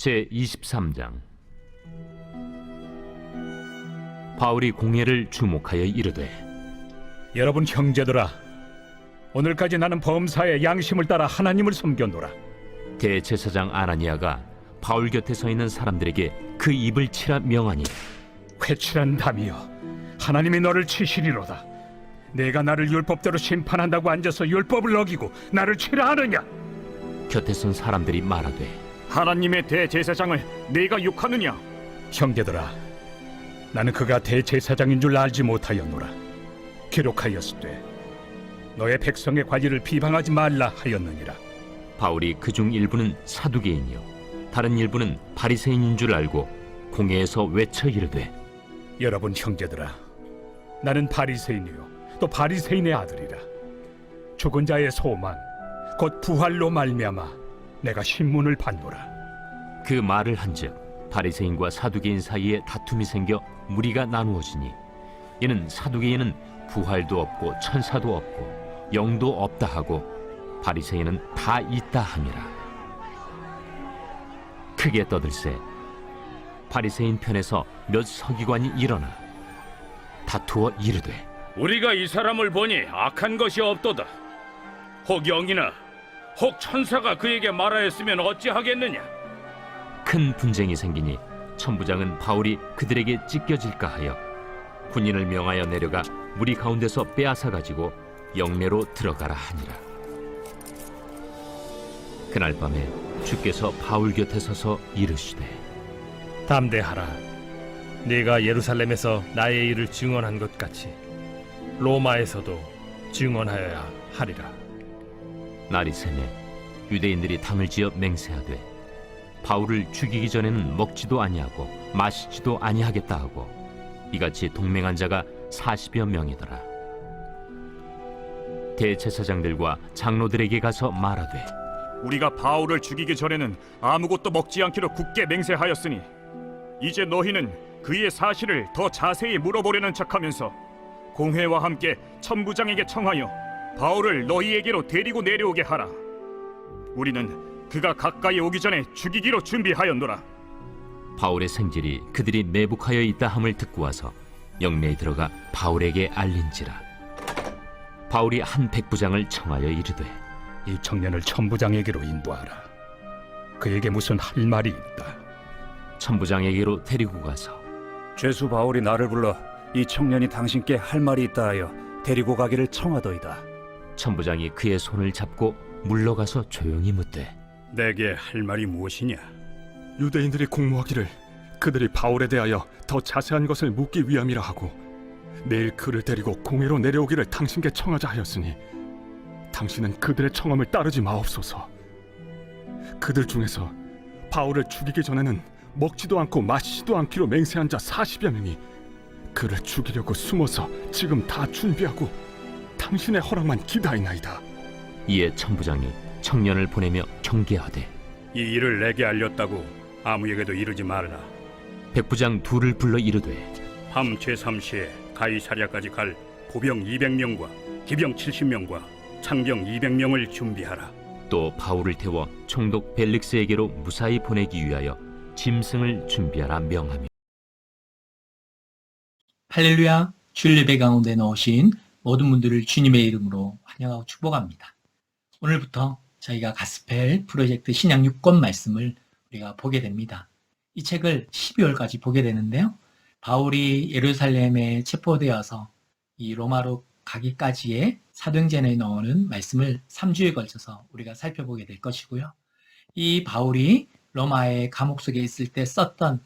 제23장. 바울이 공회를 주목하여 이르되, 여러분 형제들아, 오늘까지 나는 범사에 양심을 따라 하나님을 섬겼노라. 대제사장 아나니아가 바울 곁에 서 있는 사람들에게 그 입을 치라 명하니, 회칠한 담이여, 하나님이 너를 치시리로다. 내가 나를 율법대로 심판한다고 앉아서 율법을 어기고 나를 치라 하느냐? 곁에 선 사람들이 말하되, 하나님의 대제사장을 네가 욕하느냐? 형제들아, 나는 그가 대제사장인 줄 알지 못하였노라. 기록하였으되 너의 백성의 관리를 비방하지 말라 하였느니라. 바울이 그중 일부는 사두개인이요 다른 일부는 바리새인인 줄 알고 공회에서 외쳐 이르되, 여러분 형제들아, 나는 바리새인이요 또 바리새인의 아들이라. 죽은 자의 소망 곧 부활로 말미암아 내가 신문을 받노라. 그 말을 한즉 바리새인과 사두개인 사이에 다툼이 생겨 무리가 나누어지니, 이는 사두개인은 부활도 없고 천사도 없고 영도 없다 하고 바리새인은 다 있다 함이라. 크게 떠들세 바리새인 편에서 몇 서기관이 일어나 다투어 이르되, 우리가 이 사람을 보니 악한 것이 없도다. 혹 영이나 혹 천사가 그에게 말하였으면 어찌하겠느냐? 큰 분쟁이 생기니 천부장은 바울이 그들에게 찢겨질까 하여 군인을 명하여 내려가 무리 가운데서 빼앗아 가지고 영내로 들어가라 하니라. 그날 밤에 주께서 바울 곁에 서서 이르시되, 담대하라. 네가 예루살렘에서 나의 일을 증언한 것 같이 로마에서도 증언하여야 하리라. 날이 새매 유대인들이 당을 지어 맹세하되 바울을 죽이기 전에는 먹지도 아니하고 마시지도 아니하겠다 하고 이같이 동맹한 자가 40여 명이더라. 대제사장들과 장로들에게 가서 말하되, 우리가 바울을 죽이기 전에는 아무것도 먹지 않기로 굳게 맹세하였으니 이제 너희는 그의 사실을 더 자세히 물어보려는 척하면서 공회와 함께 천부장에게 청하여 바울을 너희에게로 데리고 내려오게 하라. 우리는 그가 가까이 오기 전에 죽이기로 준비하였노라. 바울의 생질이 그들이 매복하여 있다 함을 듣고 와서 영내에 들어가 바울에게 알린지라. 바울이 한 백부장을 청하여 이르되, 이 청년을 천부장에게로 인도하라. 그에게 무슨 할 말이 있다. 천부장에게로 데리고 가서 죄수 바울이 나를 불러 이 청년이 당신께 할 말이 있다 하여 데리고 가기를 청하더이다. 천부장이 그의 손을 잡고 물러가서 조용히 묻되, 내게 할 말이 무엇이냐? 유대인들이 공모하기를 그들이 바울에 대하여 더 자세한 것을 묻기 위함이라 하고 내일 그를 데리고 공회로 내려오기를 당신께 청하자 하였으니 당신은 그들의 청함을 따르지 마옵소서. 그들 중에서 바울을 죽이기 전에는 먹지도 않고 마시지도 않기로 맹세한 자 40여 명이 그를 죽이려고 숨어서 지금 다 준비하고 당신의 허락만 기다리나이다. 이에 천부장이 청년을 보내며 경계하되, 이 일을 내게 알렸다고 아무에게도 이르지 말라. 백부장 둘을 불러 이르되, 밤 제3시에 가이사랴까지 갈 보병 200명과 기병 70명과 창병 200명을 준비하라. 또 바울을 태워 총독 벨릭스에게로 무사히 보내기 위하여 짐승을 준비하라 명하며. 할렐루야. 주일 예배 가운데 넣으신 모든 분들을 주님의 이름으로 환영하고 축복합니다. 오늘부터 저희가 가스펠 프로젝트 신약 6권 말씀을 우리가 보게 됩니다. 이 책을 12월까지 보게 되는데요. 바울이 예루살렘에 체포되어서 이 로마로 가기까지의 사도행전에 나오는 말씀을 3주에 걸쳐서 우리가 살펴보게 될 것이고요. 이 바울이 로마의 감옥 속에 있을 때 썼던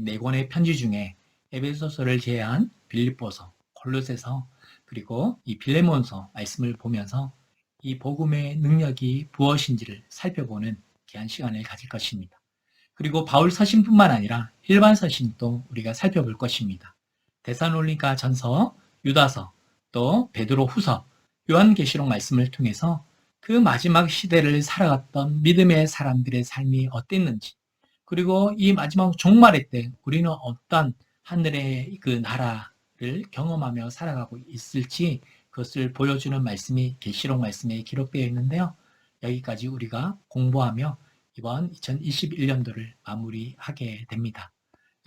네 권의 편지 중에 에베소서를 제외한 빌립보서, 골로새서, 그리고 이 빌레몬서 말씀을 보면서 이 복음의 능력이 무엇인지를 살펴보는 귀한 시간을 가질 것입니다. 그리고 바울 서신뿐만 아니라 일반 서신도 우리가 살펴볼 것입니다. 데살로니가 전서, 유다서, 또 베드로 후서, 요한계시록 말씀을 통해서 그 마지막 시대를 살아갔던 믿음의 사람들의 삶이 어땠는지, 그리고 이 마지막 종말의 때 우리는 어떤 하늘의 그 나라를 경험하며 살아가고 있을지 그것을 보여주는 말씀이 계시록 말씀에 기록되어 있는데요. 여기까지 우리가 공부하며 이번 2021년도를 마무리하게 됩니다.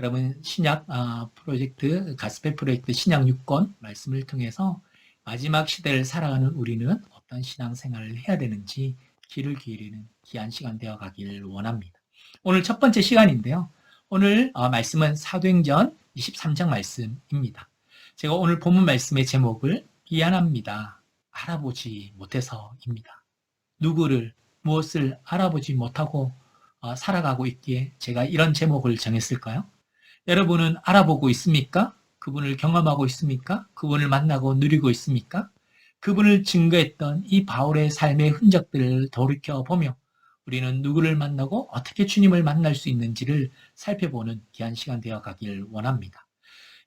여러분 신약 프로젝트 가스펠 프로젝트 신약 6권 말씀을 통해서 마지막 시대를 살아가는 우리는 어떤 신앙생활을 해야 되는지 귀를 기울이는 귀한 시간 되어 가길 원합니다. 오늘 첫 번째 시간인데요. 오늘 말씀은 사도행전 23장 말씀입니다. 제가 오늘 본문 말씀의 제목을 미안합니다. 알아보지 못해서입니다. 누구를 무엇을 알아보지 못하고 살아가고 있기에 제가 이런 제목을 정했을까요? 여러분은 알아보고 있습니까? 그분을 경험하고 있습니까? 그분을 만나고 누리고 있습니까? 그분을 증거했던 이 바울의 삶의 흔적들을 돌이켜보며 우리는 누구를 만나고 어떻게 주님을 만날 수 있는지를 살펴보는 귀한 시간 되어 가길 원합니다.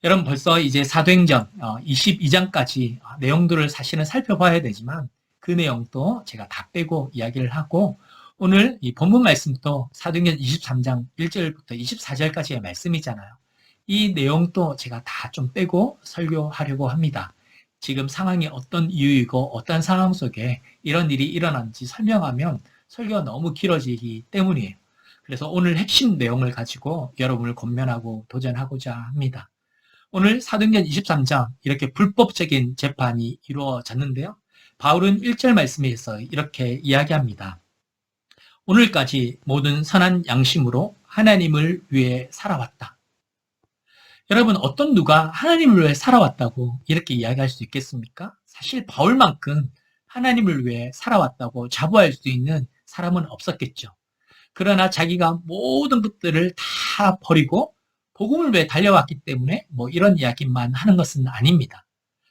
여러분 벌써 이제 사도행전 22장까지 내용들을 사실은 살펴봐야 되지만 그 내용도 제가 다 빼고 이야기를 하고 오늘 이 본문 말씀도 사도행전 23장 1절부터 24절까지의 말씀이잖아요. 이 내용도 제가 다 좀 빼고 설교하려고 합니다. 지금 상황이 어떤 이유이고 어떤 상황 속에 이런 일이 일어났는지 설명하면 설교가 너무 길어지기 때문이에요. 그래서 오늘 핵심 내용을 가지고 여러분을 권면하고 도전하고자 합니다. 오늘 사도행전 23장 이렇게 불법적인 재판이 이루어졌는데요. 바울은 1절 말씀에서 이렇게 이야기합니다. 오늘까지 모든 선한 양심으로 하나님을 위해 살아왔다. 여러분 어떤 누가 하나님을 위해 살아왔다고 이렇게 이야기할 수 있겠습니까? 사실 바울만큼 하나님을 위해 살아왔다고 자부할 수 있는 사람은 없었겠죠. 그러나 자기가 모든 것들을 다 버리고 복음을 위해 달려왔기 때문에 이런 이야기만 하는 것은 아닙니다.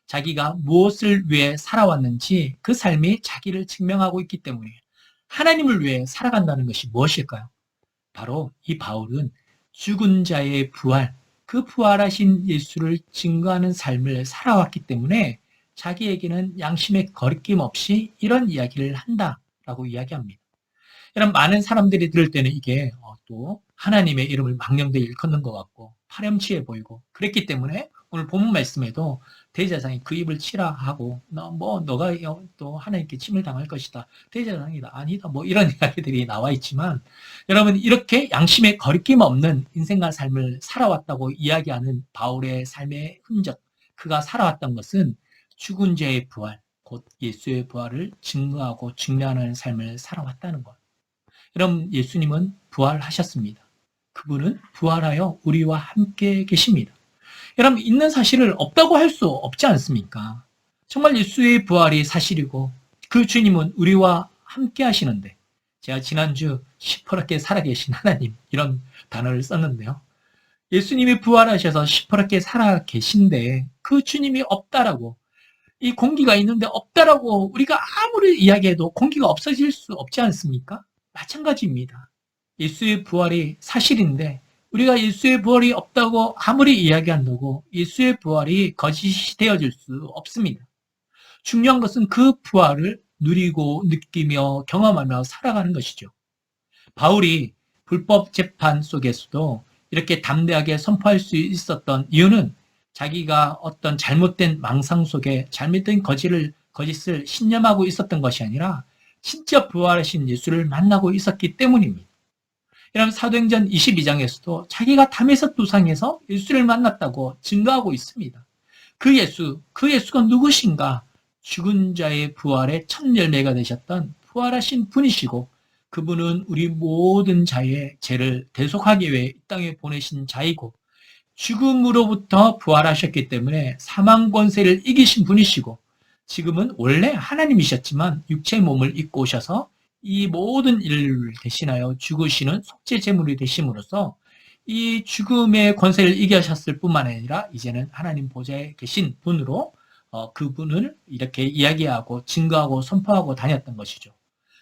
자기가 무엇을 위해 살아왔는지 그 삶이 자기를 증명하고 있기 때문에 하나님을 위해 살아간다는 것이 무엇일까요? 바로 이 바울은 죽은 자의 부활, 그 부활하신 예수를 증거하는 삶을 살아왔기 때문에 자기에게는 양심의 거리낌 없이 이런 이야기를 한다라고 이야기합니다. 이런 많은 사람들이 들을 때는 이게 또 하나님의 이름을 망령되이 일컫는 것 같고 파렴치해 보이고 그랬기 때문에 오늘 본문 말씀에도 대제사장이 그 입을 치라 하고 너가 또 하나님께 침을 당할 것이다. 대제사장이다. 아니다. 이런 이야기들이 나와 있지만 여러분 이렇게 양심에 거리낌 없는 인생과 삶을 살아왔다고 이야기하는 바울의 삶의 흔적 그가 살아왔던 것은 죽은 자의 부활 곧 예수의 부활을 증거하고 증명하는 삶을 살아왔다는 것. 여러분 예수님은 부활하셨습니다. 그분은 부활하여 우리와 함께 계십니다. 여러분 있는 사실을 없다고 할 수 없지 않습니까? 정말 예수의 부활이 사실이고 그 주님은 우리와 함께 하시는데 제가 지난주 시퍼렇게 살아계신 하나님 이런 단어를 썼는데요. 예수님이 부활하셔서 시퍼렇게 살아계신데 그 주님이 없다라고 이 공기가 있는데 없다라고 우리가 아무리 이야기해도 공기가 없어질 수 없지 않습니까? 마찬가지입니다. 예수의 부활이 사실인데 우리가 예수의 부활이 없다고 아무리 이야기한다고 예수의 부활이 거짓이 되어질 수 없습니다. 중요한 것은 그 부활을 누리고 느끼며 경험하며 살아가는 것이죠. 바울이 불법 재판 속에서도 이렇게 담대하게 선포할 수 있었던 이유는 자기가 어떤 잘못된 망상 속에 잘못된 거짓을 신념하고 있었던 것이 아니라 진짜 부활하신 예수를 만나고 있었기 때문입니다. 이런 사도행전 22장에서도 자기가 다메섹 도상에서 예수를 만났다고 증거하고 있습니다. 그 예수가 누구신가? 죽은 자의 부활의 첫 열매가 되셨던 부활하신 분이시고 그분은 우리 모든 자의 죄를 대속하기 위해 이 땅에 보내신 자이고 죽음으로부터 부활하셨기 때문에 사망 권세를 이기신 분이시고 지금은 원래 하나님이셨지만 육체의 몸을 입고 오셔서 이 모든 일을 대신하여 죽으시는 속죄 제물이 되심으로써 이 죽음의 권세를 이기셨을 뿐만 아니라 이제는 하나님 보좌에 계신 분으로 그분을 이렇게 이야기하고 증거하고 선포하고 다녔던 것이죠.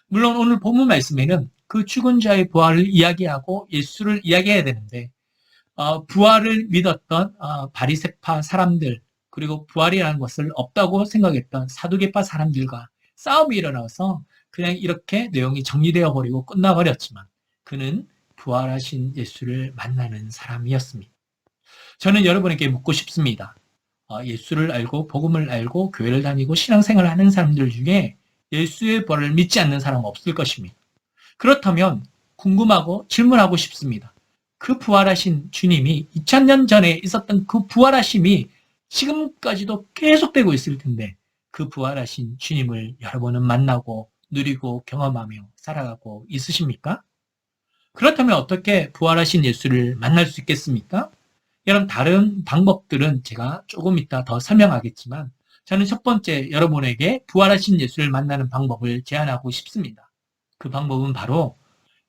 물론 오늘 본문 말씀에는 그 죽은 자의 부활을 이야기하고 예수를 이야기해야 되는데 부활을 믿었던 바리새파 사람들 그리고 부활이라는 것을 없다고 생각했던 사두개파 사람들과 싸움이 일어나서 그냥 이렇게 내용이 정리되어 버리고 끝나버렸지만 그는 부활하신 예수를 만나는 사람이었습니다. 저는 여러분에게 묻고 싶습니다. 예수를 알고 복음을 알고 교회를 다니고 신앙생활을 하는 사람들 중에 예수의 부활을 믿지 않는 사람은 없을 것입니다. 그렇다면 궁금하고 질문하고 싶습니다. 그 부활하신 주님이 2000년 전에 있었던 그 부활하심이 지금까지도 계속되고 있을 텐데 그 부활하신 주님을 여러분은 만나고 누리고 경험하며 살아가고 있으십니까? 그렇다면 어떻게 부활하신 예수를 만날 수 있겠습니까? 여러분, 다른 방법들은 제가 조금 이따 더 설명하겠지만 저는 첫 번째 여러분에게 부활하신 예수를 만나는 방법을 제안하고 싶습니다. 그 방법은 바로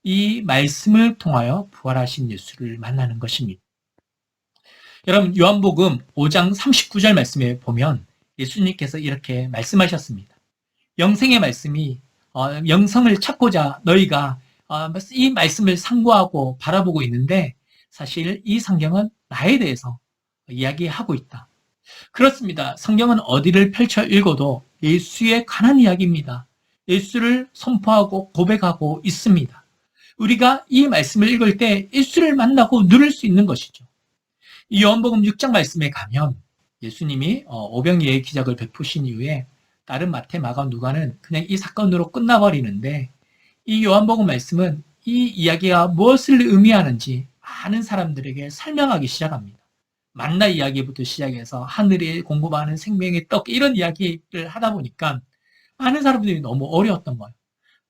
이 말씀을 통하여 부활하신 예수를 만나는 것입니다. 여러분, 요한복음 5장 39절 말씀에 보면 예수님께서 이렇게 말씀하셨습니다. 영생의 말씀이 영성을 찾고자 너희가 이 말씀을 상고하고 바라보고 있는데 사실 이 성경은 나에 대해서 이야기하고 있다. 그렇습니다. 성경은 어디를 펼쳐 읽어도 예수에 관한 이야기입니다. 예수를 선포하고 고백하고 있습니다. 우리가 이 말씀을 읽을 때 예수를 만나고 누릴 수 있는 것이죠. 이 요한복음 6장 말씀에 가면 예수님이 오병이의 기적을 베푸신 이후에 다른 마태, 마가, 누가는 그냥 이 사건으로 끝나버리는데 이 요한복음 말씀은 이 이야기가 무엇을 의미하는지 많은 사람들에게 설명하기 시작합니다. 만나 이야기부터 시작해서 하늘에 공급하는 생명의 떡 이런 이야기를 하다 보니까 많은 사람들이 너무 어려웠던 거예요.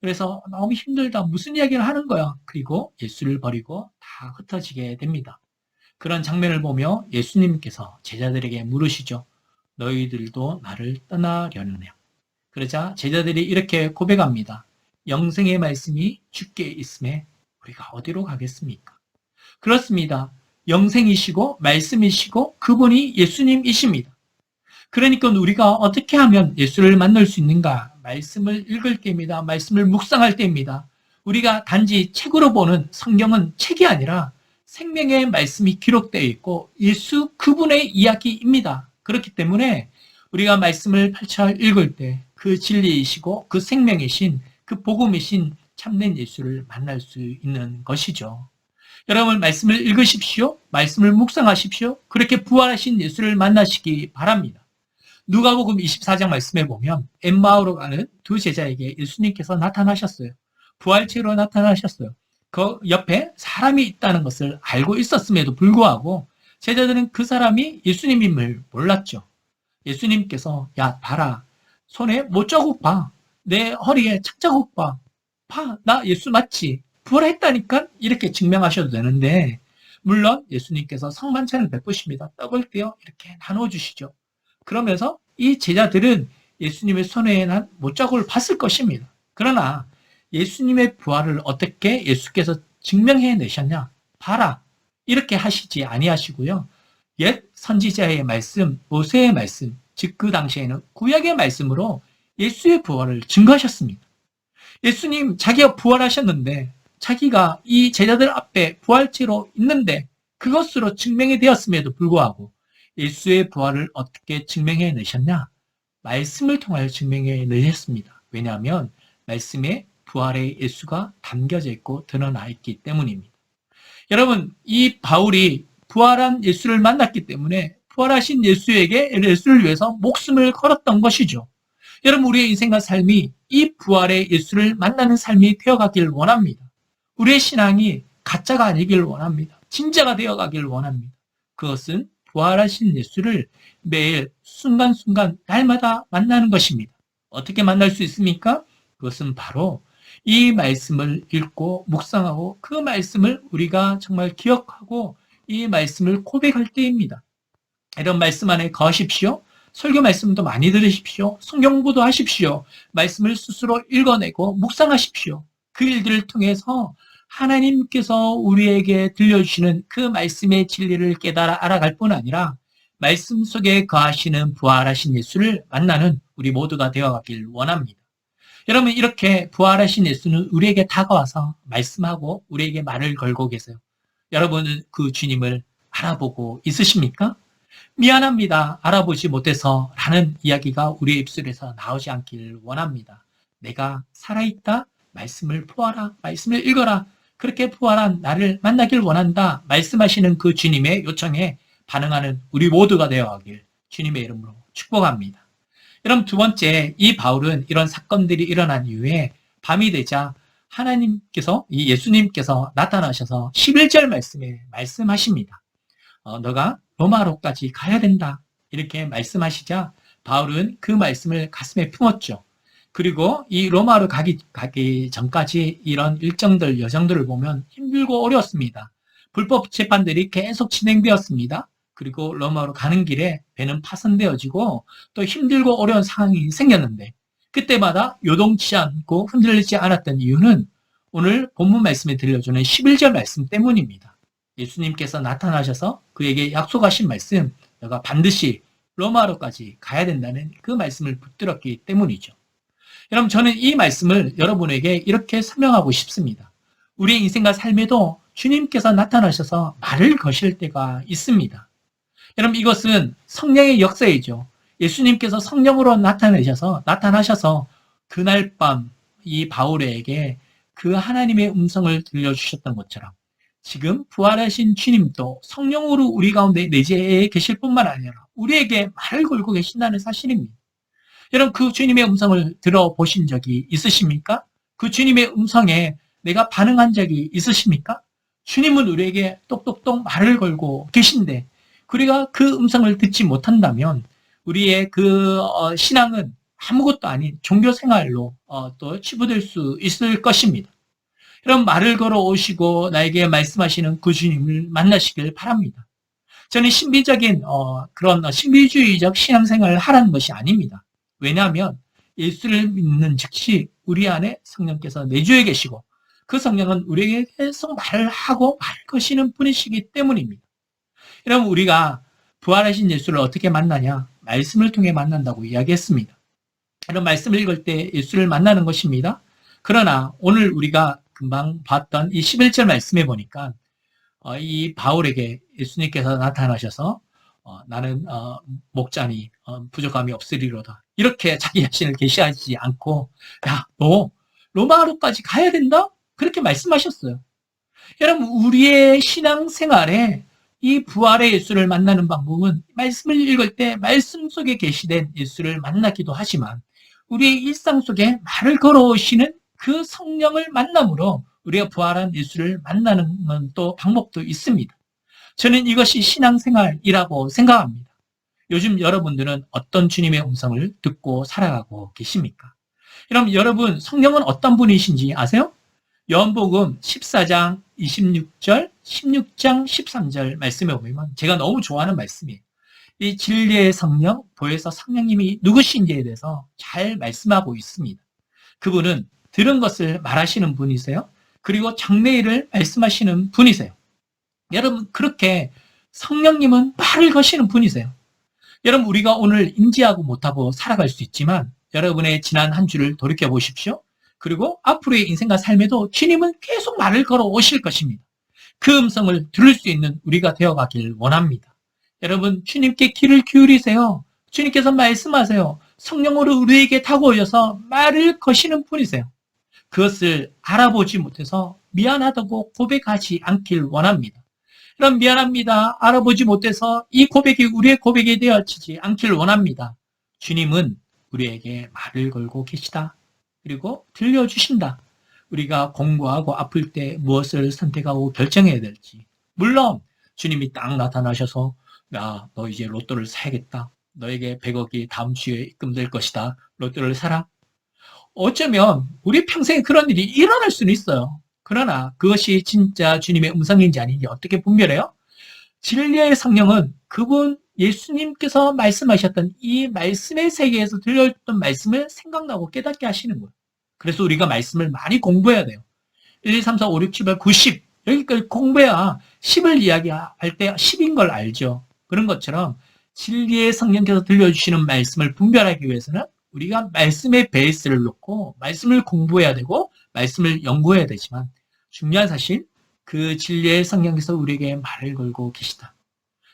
그래서 너무 힘들다. 무슨 이야기를 하는 거야. 그리고 예수를 버리고 다 흩어지게 됩니다. 그런 장면을 보며 예수님께서 제자들에게 물으시죠. 너희들도 나를 떠나려느냐. 그러자 제자들이 이렇게 고백합니다. 영생의 말씀이 주께 있음에 우리가 어디로 가겠습니까? 그렇습니다. 영생이시고 말씀이시고 그분이 예수님이십니다. 그러니까 우리가 어떻게 하면 예수를 만날 수 있는가? 말씀을 읽을 때입니다. 말씀을 묵상할 때입니다. 우리가 단지 책으로 보는 성경은 책이 아니라 생명의 말씀이 기록되어 있고 예수 그분의 이야기입니다. 그렇기 때문에 우리가 말씀을 펼쳐 읽을 때 그 진리이시고 그 생명이신 그 복음이신 참된 예수를 만날 수 있는 것이죠. 여러분 말씀을 읽으십시오. 말씀을 묵상하십시오. 그렇게 부활하신 예수를 만나시기 바랍니다. 누가복음 24장 말씀에 보면 엠마오로 가는 두 제자에게 예수님께서 나타나셨어요. 부활체로 나타나셨어요. 그 옆에 사람이 있다는 것을 알고 있었음에도 불구하고 제자들은 그 사람이 예수님임을 몰랐죠. 예수님께서 야 봐라. 손에 못자국 봐. 내 허리에 착자국 봐. 봐. 나 예수 맞지? 부활했다니까? 이렇게 증명하셔도 되는데 물론 예수님께서 성만찬을 베푸십니다. 떡을 떼어 이렇게 나눠주시죠. 그러면서 이 제자들은 예수님의 손에 난 못자국을 봤을 것입니다. 그러나 예수님의 부활을 어떻게 예수께서 증명해내셨냐? 봐라. 이렇게 하시지 아니하시고요. 옛 선지자의 말씀, 모세의 말씀, 즉 그 당시에는 구약의 말씀으로 예수의 부활을 증거하셨습니다. 예수님 자기가 부활하셨는데 자기가 이 제자들 앞에 부활체로 있는데 그것으로 증명이 되었음에도 불구하고 예수의 부활을 어떻게 증명해 내셨냐? 말씀을 통하여 증명해 내셨습니다. 왜냐하면 말씀에 부활의 예수가 담겨져 있고 드러나 있기 때문입니다. 여러분, 이 바울이 부활한 예수를 만났기 때문에 부활하신 예수를 위해서 목숨을 걸었던 것이죠. 여러분, 우리의 인생과 삶이 이 부활의 예수를 만나는 삶이 되어가길 원합니다. 우리의 신앙이 가짜가 아니길 원합니다. 진짜가 되어가길 원합니다. 그것은 부활하신 예수를 매일 순간순간 날마다 만나는 것입니다. 어떻게 만날 수 있습니까? 그것은 바로 이 말씀을 읽고 묵상하고 그 말씀을 우리가 정말 기억하고 이 말씀을 고백할 때입니다. 이런 말씀 안에 거하십시오. 설교 말씀도 많이 들으십시오. 성경공부도 하십시오. 말씀을 스스로 읽어내고 묵상하십시오. 그 일들을 통해서 하나님께서 우리에게 들려주시는 그 말씀의 진리를 깨달아 알아갈 뿐 아니라 말씀 속에 거하시는 부활하신 예수를 만나는 우리 모두가 되어가길 원합니다. 여러분, 이렇게 부활하신 예수는 우리에게 다가와서 말씀하고 우리에게 말을 걸고 계세요. 여러분은 그 주님을 알아보고 있으십니까? 미안합니다. 알아보지 못해서 라는 이야기가 우리의 입술에서 나오지 않길 원합니다. 내가 살아있다. 말씀을 포하라. 말씀을 읽어라. 그렇게 부활한 나를 만나길 원한다. 말씀하시는 그 주님의 요청에 반응하는 우리 모두가 되어가길 주님의 이름으로 축복합니다. 여러분, 두 번째, 이 바울은 이런 사건들이 일어난 이후에 밤이 되자 하나님께서, 이 예수님께서 나타나셔서 11절 말씀에 말씀하십니다. 너가 로마로까지 가야 된다. 이렇게 말씀하시자 바울은 그 말씀을 가슴에 품었죠. 그리고 이 로마로 가기 전까지 이런 일정들, 여정들을 보면 힘들고 어려웠습니다. 불법 재판들이 계속 진행되었습니다. 그리고 로마로 가는 길에 배는 파손되어지고 또 힘들고 어려운 상황이 생겼는데 그때마다 요동치 않고 흔들리지 않았던 이유는 오늘 본문 말씀에 들려주는 11절 말씀 때문입니다. 예수님께서 나타나셔서 그에게 약속하신 말씀, 너가 반드시 로마로까지 가야 된다는 그 말씀을 붙들었기 때문이죠. 여러분, 저는 이 말씀을 여러분에게 이렇게 설명하고 싶습니다. 우리의 인생과 삶에도 주님께서 나타나셔서 말을 거실 때가 있습니다. 여러분, 이것은 성령의 역사이죠. 예수님께서 성령으로 나타나셔서 그날 밤 이 바울에게 그 하나님의 음성을 들려주셨던 것처럼 지금 부활하신 주님도 성령으로 우리 가운데 내재해 계실 뿐만 아니라 우리에게 말을 걸고 계신다는 사실입니다. 여러분, 그 주님의 음성을 들어보신 적이 있으십니까? 그 주님의 음성에 내가 반응한 적이 있으십니까? 주님은 우리에게 똑똑똑 말을 걸고 계신데 우리가 그 음성을 듣지 못한다면 우리의 그 신앙은 아무것도 아닌 종교생활로 또 치부될 수 있을 것입니다. 여러분, 말을 걸어 오시고 나에게 말씀하시는 그 주님을 만나시길 바랍니다. 저는 신비적인 그런 신비주의적 신앙생활을 하라는 것이 아닙니다. 왜냐하면 예수를 믿는 즉시 우리 안에 성령께서 내주해 계시고 그 성령은 우리에게 계속 말을 하고 말 거시는 분이시기 때문입니다. 여러분, 우리가 부활하신 예수를 어떻게 만나냐? 말씀을 통해 만난다고 이야기했습니다. 이런 말씀을 읽을 때 예수를 만나는 것입니다. 그러나 오늘 우리가 금방 봤던 이 11절 말씀에 보니까 이 바울에게 예수님께서 나타나셔서 나는 목자니 부족함이 없으리로다. 이렇게 자기 자신을 계시하지 않고 야, 너 로마로까지 가야 된다? 그렇게 말씀하셨어요. 여러분, 우리의 신앙생활에 이 부활의 예수를 만나는 방법은 말씀을 읽을 때 말씀 속에 계시된 예수를 만나기도 하지만 우리의 일상 속에 말을 걸어오시는 그 성령을 만남으로 우리가 부활한 예수를 만나는 또 방법도 있습니다. 저는 이것이 신앙생활이라고 생각합니다. 요즘 여러분들은 어떤 주님의 음성을 듣고 살아가고 계십니까? 여러분, 성령은 어떤 분이신지 아세요? 요한복음 14장 26절, 16장 13절 말씀에 보면 제가 너무 좋아하는 말씀이에요. 이 진리의 성령, 보혜사 성령님이 누구신지에 대해서 잘 말씀하고 있습니다. 그분은 들은 것을 말하시는 분이세요. 그리고 장래일을 말씀하시는 분이세요. 여러분, 그렇게 성령님은 말을 거시는 분이세요. 여러분, 우리가 오늘 인지하고 못하고 살아갈 수 있지만 여러분의 지난 한 주를 돌이켜 보십시오. 그리고 앞으로의 인생과 삶에도 주님은 계속 말을 걸어 오실 것입니다. 그 음성을 들을 수 있는 우리가 되어가길 원합니다. 여러분, 주님께 귀를 기울이세요. 주님께서 말씀하세요. 성령으로 우리에게 다가오셔서 말을 거시는 분이세요. 그것을 알아보지 못해서 미안하다고 고백하지 않길 원합니다. 그럼 미안합니다. 알아보지 못해서 이 고백이 우리의 고백이 되어지지 않길 원합니다. 주님은 우리에게 말을 걸고 계시다. 그리고 들려주신다. 우리가 공부하고 아플 때 무엇을 선택하고 결정해야 될지. 물론 주님이 딱 나타나셔서 야, 너 이제 로또를 사야겠다. 너에게 100억이 다음 주에 입금될 것이다. 로또를 사라. 어쩌면 우리 평생에 그런 일이 일어날 수는 있어요. 그러나 그것이 진짜 주님의 음성인지 아닌지 어떻게 분별해요? 진리의 성령은 그분 예수님께서 말씀하셨던 이 말씀의 세계에서 들려줬던 말씀을 생각나고 깨닫게 하시는 거예요. 그래서 우리가 말씀을 많이 공부해야 돼요. 1, 2, 3, 4, 5, 6, 7, 8, 9, 10 여기까지 공부해야 10을 이야기할 때 10인 걸 알죠. 그런 것처럼 진리의 성령께서 들려주시는 말씀을 분별하기 위해서는 우리가 말씀의 베이스를 놓고 말씀을 공부해야 되고 말씀을 연구해야 되지만 중요한 사실 그 진리의 성령께서 우리에게 말을 걸고 계시다.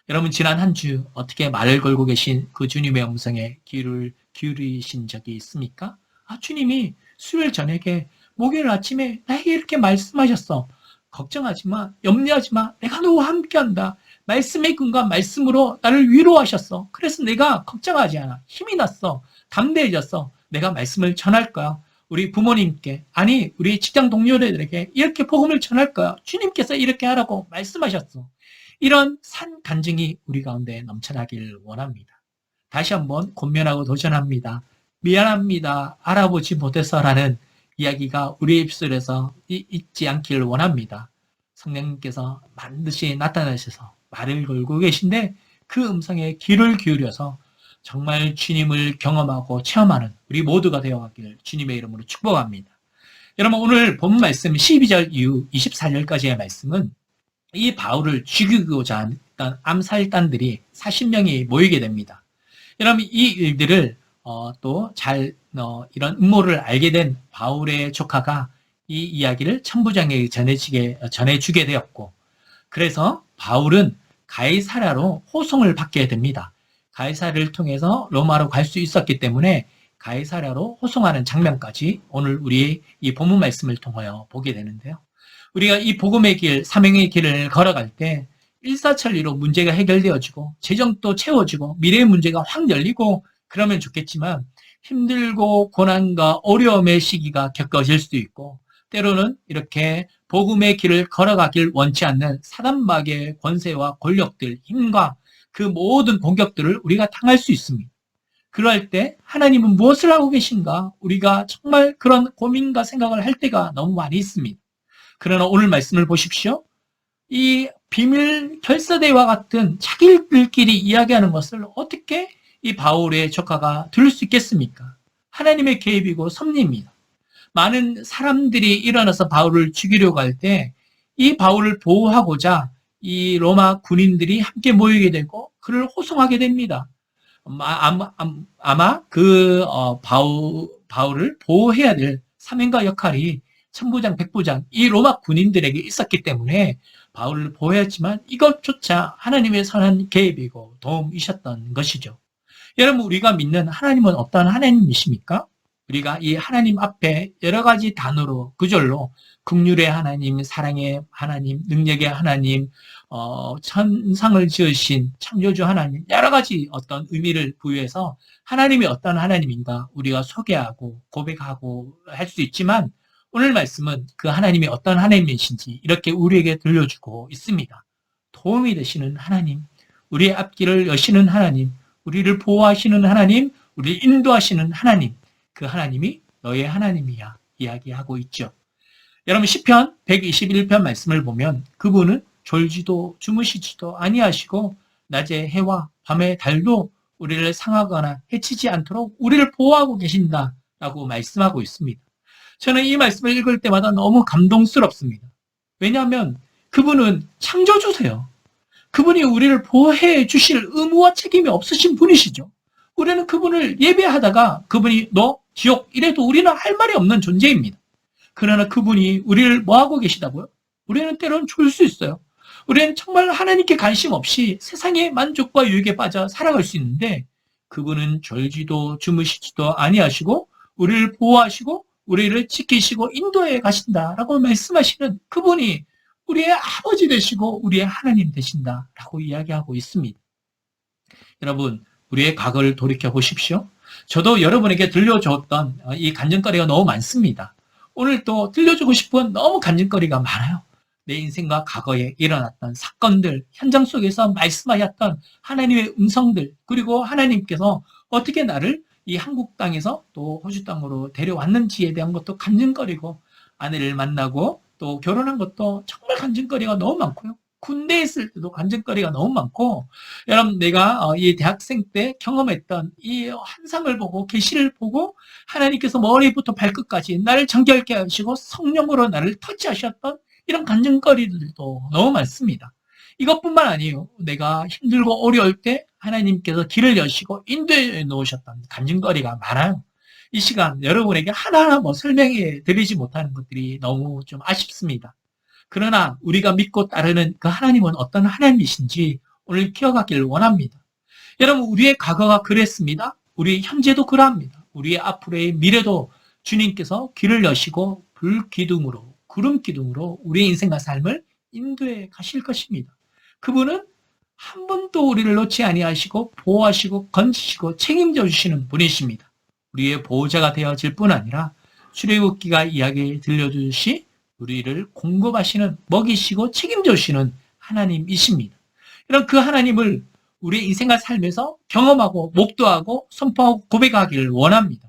여러분, 지난 한 주 어떻게 말을 걸고 계신 그 주님의 음성에 귀를 기울이신 적이 있습니까? 주님이 수요일 저녁에 목요일 아침에 나에게 이렇게 말씀하셨어. 걱정하지 마, 염려하지 마. 내가 너와 함께한다. 말씀의 근간 말씀으로 나를 위로하셨어. 그래서 내가 걱정하지 않아. 힘이 났어. 담대해졌어. 내가 말씀을 전할 거야. 우리 부모님께, 아니 우리 직장 동료들에게 이렇게 복음을 전할 거야. 주님께서 이렇게 하라고 말씀하셨어. 이런 산 간증이 우리 가운데 넘쳐나길 원합니다. 다시 한번 권면하고 도전합니다. 미안합니다. 알아보지 못해서라는 이야기가 우리 입술에서 잊지 않기를 원합니다. 성령님께서 반드시 나타나셔서 말을 걸고 계신데 그 음성에 귀를 기울여서 정말 주님을 경험하고 체험하는 우리 모두가 되어가길 주님의 이름으로 축복합니다. 여러분 오늘 본 말씀 12절 이후 24절까지의 말씀은 이 바울을 죽이고자 했던 암살단들이 40명이 모이게 됩니다. 여러분 이 일들을 또 이런 음모를 알게 된 바울의 조카가 이 이야기를 천부장에게 전해주게 되었고, 그래서 바울은 가이사랴로 호송을 받게 됩니다. 가이사랴를 통해서 로마로 갈 수 있었기 때문에 가이사랴로 호송하는 장면까지 오늘 우리 이 본문 말씀을 통하여 보게 되는데요. 우리가 이 복음의 길, 사명의 길을 걸어갈 때 일사천리로 문제가 해결되어지고 재정도 채워지고 미래의 문제가 확 열리고 그러면 좋겠지만 힘들고 고난과 어려움의 시기가 겪어질 수도 있고 때로는 이렇게 복음의 길을 걸어가길 원치 않는 사단마귀의 권세와 권력들, 힘과 그 모든 공격들을 우리가 당할 수 있습니다. 그럴 때 하나님은 무엇을 하고 계신가? 우리가 정말 그런 고민과 생각을 할 때가 너무 많이 있습니다. 그러나 오늘 말씀을 보십시오. 이 비밀 결사대와 같은 자기들끼리 이야기하는 것을 어떻게 이 바울의 조카가 들을 수 있겠습니까? 하나님의 개입이고 섭리입니다. 많은 사람들이 일어나서 바울을 죽이려고 할 때 이 바울을 보호하고자 이 로마 군인들이 함께 모이게 되고 그를 호송하게 됩니다. 아마 그 바울을 보호해야 될 사명과 역할이 천부장, 백부장, 이 로마 군인들에게 있었기 때문에 바울을 보호했지만 이것조차 하나님의 선한 개입이고 도움이셨던 것이죠. 여러분 우리가 믿는 하나님은 어떤 하나님이십니까? 우리가 이 하나님 앞에 여러 가지 단어로 구절로 긍휼의 하나님, 사랑의 하나님, 능력의 하나님, 천상을 지으신 창조주 하나님 여러 가지 어떤 의미를 부여해서 하나님이 어떤 하나님인가 우리가 소개하고 고백하고 할 수 있지만 오늘 말씀은 그 하나님이 어떤 하나님이신지 이렇게 우리에게 들려주고 있습니다. 도움이 되시는 하나님, 우리의 앞길을 여시는 하나님, 우리를 보호하시는 하나님, 우리를 인도하시는 하나님, 그 하나님이 너의 하나님이야 이야기하고 있죠. 여러분 시편 121편 말씀을 보면 그분은 졸지도 주무시지도 아니하시고 낮에 해와 밤에 달도 우리를 상하거나 해치지 않도록 우리를 보호하고 계신다라고 말씀하고 있습니다. 저는 이 말씀을 읽을 때마다 너무 감동스럽습니다. 왜냐하면 그분은 창조주세요. 그분이 우리를 보호해 주실 의무와 책임이 없으신 분이시죠. 우리는 그분을 예배하다가 그분이 너 지옥 이래도 우리는 할 말이 없는 존재입니다. 그러나 그분이 우리를 뭐하고 계시다고요? 우리는 때로는 졸 수 있어요. 우리는 정말 하나님께 관심 없이 세상의 만족과 유익에 빠져 살아갈 수 있는데 그분은 졸지도 주무시지도 아니하시고 우리를 보호하시고 우리를 지키시고 인도해 가신다라고 말씀하시는 그분이 우리의 아버지 되시고 우리의 하나님 되신다라고 이야기하고 있습니다. 여러분 우리의 과거를 돌이켜 보십시오. 저도 여러분에게 들려줬던 이 간증거리가 너무 많습니다. 오늘 또 들려주고 싶은 너무 간증거리가 많아요. 내 인생과 과거에 일어났던 사건들, 현장 속에서 말씀하셨던 하나님의 음성들, 그리고 하나님께서 어떻게 나를 이 한국 땅에서 또 호주 땅으로 데려왔는지에 대한 것도 간증거리고, 아내를 만나고 또 결혼한 것도 정말 간증거리가 너무 많고요. 군대에 있을 때도 간증거리가 너무 많고, 여러분 내가 이 대학생 때 경험했던 이 환상을 보고 계시를 보고 하나님께서 머리부터 발끝까지 나를 정결케 하시고 성령으로 나를 터치하셨던 이런 간증거리들도 너무 많습니다. 이것뿐만 아니에요. 내가 힘들고 어려울 때 하나님께서 길을 여시고 인도해 놓으셨던 간증거리가 많아요. 이 시간 여러분에게 하나하나 설명해 드리지 못하는 것들이 너무 좀 아쉽습니다. 그러나 우리가 믿고 따르는 그 하나님은 어떤 하나님이신지 오늘 기억하기를 원합니다. 여러분 우리의 과거가 그랬습니다. 우리 현재도 그러합니다. 우리의 앞으로의 미래도 주님께서 길을 여시고 불기둥으로 구름기둥으로 우리의 인생과 삶을 인도해 가실 것입니다. 그분은 한 번도 우리를 놓지 아니하시고 보호하시고 건지시고 책임져 주시는 분이십니다. 우리의 보호자가 되어질 뿐 아니라 출애굽기가 이야기 들려주듯이 우리를 공급하시는, 먹이시고 책임져 주시는 하나님이십니다. 이런 그 하나님을 우리의 인생과 삶에서 경험하고 목도하고 선포하고 고백하기를 원합니다.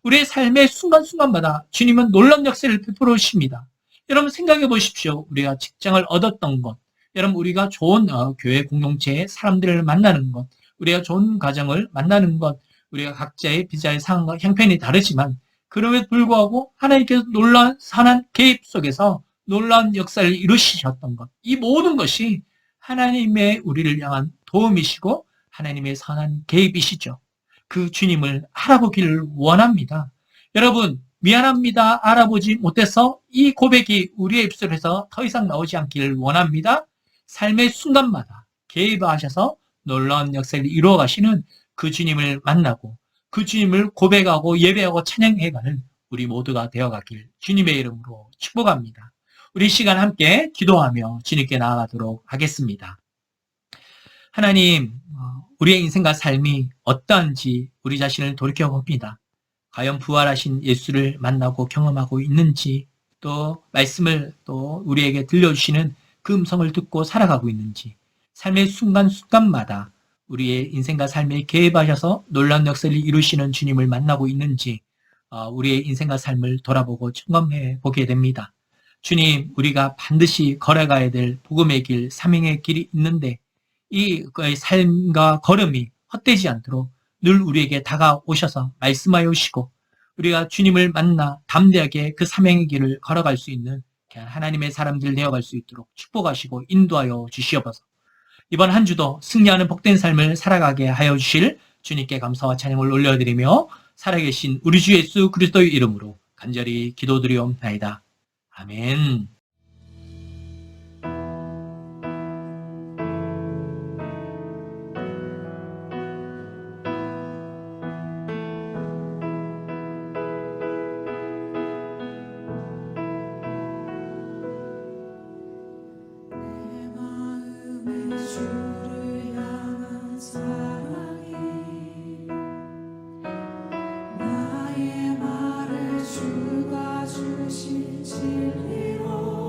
우리의 삶의 순간순간마다 주님은 놀라운 역사를 베풀어 주십니다. 여러분 생각해 보십시오. 우리가 직장을 얻었던 것, 여러분 우리가 좋은 교회 공동체의 사람들을 만나는 것, 우리가 좋은 가정을 만나는 것, 우리가 각자의 비자의 상황과 형편이 다르지만 그럼에도 불구하고 하나님께서 놀라운 선한 개입 속에서 놀라운 역사를 이루시셨던 것, 이 모든 것이 하나님의 우리를 향한 도움이시고 하나님의 선한 개입이시죠. 그 주님을 알아보기를 원합니다. 여러분, 미안합니다. 알아보지 못해서 이 고백이 우리의 입술에서 더 이상 나오지 않기를 원합니다. 삶의 순간마다 개입하셔서 놀라운 역사를 이루어 가시는 그 주님을 만나고 그 주님을 고백하고 예배하고 찬양해가는 우리 모두가 되어가길 주님의 이름으로 축복합니다. 우리 시간 함께 기도하며 주님께 나아가도록 하겠습니다. 하나님, 우리의 인생과 삶이 어떠한지 우리 자신을 돌이켜봅니다. 과연 부활하신 예수를 만나고 경험하고 있는지, 또 말씀을 또 우리에게 들려주시는 그 음성을 듣고 살아가고 있는지, 삶의 순간순간마다 우리의 인생과 삶에 개입하셔서 놀라운 역사를 이루시는 주님을 만나고 있는지 우리의 인생과 삶을 돌아보고 점검해 보게 됩니다. 주님, 우리가 반드시 걸어가야 될 복음의 길, 사명의 길이 있는데 이 삶과 걸음이 헛되지 않도록 늘 우리에게 다가오셔서 말씀하여 오시고 우리가 주님을 만나 담대하게 그 사명의 길을 걸어갈 수 있는 하나님의 사람들 되어갈 수 있도록 축복하시고 인도하여 주시옵소서. 이번 한 주도 승리하는 복된 삶을 살아가게 하여 주실 주님께 감사와 찬양을 올려드리며 살아계신 우리 주 예수 그리스도의 이름으로 간절히 기도드리옵나이다. 아멘. 주를 향한 사랑이 나의 말을 주가 주신 진리로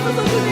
주옵소서. 주님